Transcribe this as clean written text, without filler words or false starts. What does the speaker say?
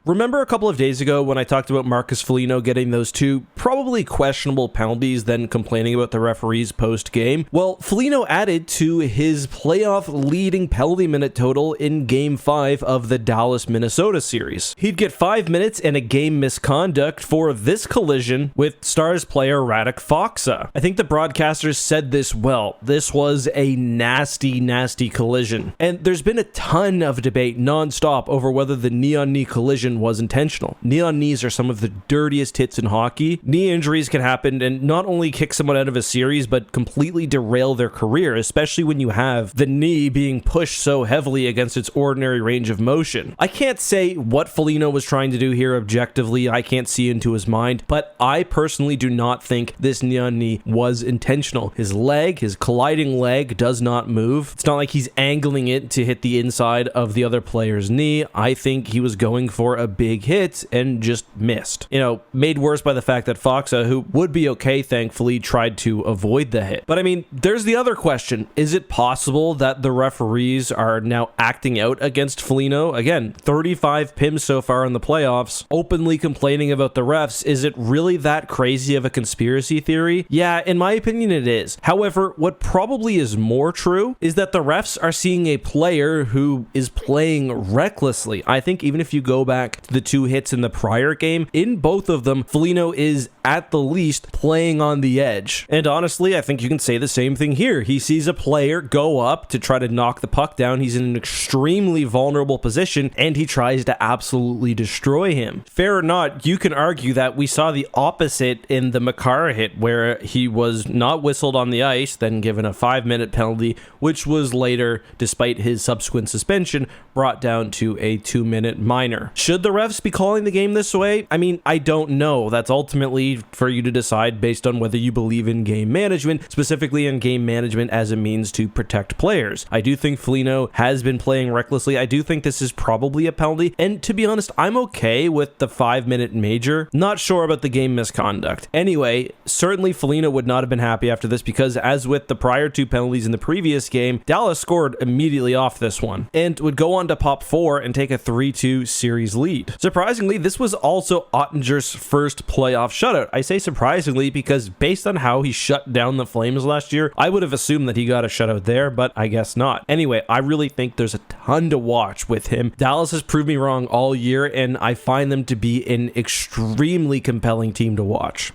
Remember a couple of days ago when I talked about Marcus Foligno getting those two probably questionable penalties, then complaining about the referees post-game? Well, Foligno added to his playoff leading penalty minute total in Game 5 of the Dallas-Minnesota series. He'd get 5 minutes and a game misconduct for this collision with Stars player Radek Faksa. I think the broadcasters said this well. This was a nasty, nasty collision. And there's been a ton of debate non-stop over whether the knee-on-knee collision was intentional. Knee-on knees are some of the dirtiest hits in hockey. Knee injuries can happen and not only kick someone out of a series, but completely derail their career, especially when you have the knee being pushed so heavily against its ordinary range of motion. I can't say what Foligno was trying to do here objectively. I can't see into his mind, but I personally do not think this knee-on knee was intentional. His leg, his colliding leg, does not move. It's not like he's angling it to hit the inside of the other player's knee. I think he was going for a big hit and just missed. Made worse by the fact that Faksa, who would be okay thankfully, tried to avoid the hit. But I mean, there's the other question. Is it possible that the referees are now acting out against Foligno? Again, 35 PIMs so far in the playoffs, openly complaining about the refs. Is it really that crazy of a conspiracy theory? Yeah, in my opinion it is. However, what probably is more true is that the refs are seeing a player who is playing recklessly. I think even if you go back to the two hits in the prior game, in both of them, Foligno is at the least playing on the edge. And honestly, I think you can say the same thing here. He sees a player go up to try to knock the puck down. He's in an extremely vulnerable position and he tries to absolutely destroy him. Fair or not, you can argue that we saw the opposite in the Makar hit, where he was not whistled on the ice, then given a 5-minute penalty, which was later, despite his subsequent suspension, brought down to a 2-minute minor. Should the refs be calling the game this way? I mean, I don't know. That's ultimately for you to decide based on whether you believe in game management, specifically in game management as a means to protect players. I do think Foligno has been playing recklessly. I do think this is probably a penalty, and to be honest, I'm okay with the 5-minute major. Not sure about the game misconduct. Anyway, certainly Foligno would not have been happy after this because, as with the prior two penalties in the previous game, Dallas scored immediately off this one and would go on to pop 4 and take a 3-2 series lead. Surprisingly, this was also Ottinger's first playoff shutout. I say surprisingly because based on how he shut down the Flames last year, I would have assumed that he got a shutout there, but I guess not. Anyway, I really think there's a ton to watch with him. Dallas has proved me wrong all year, and I find them to be an extremely compelling team to watch.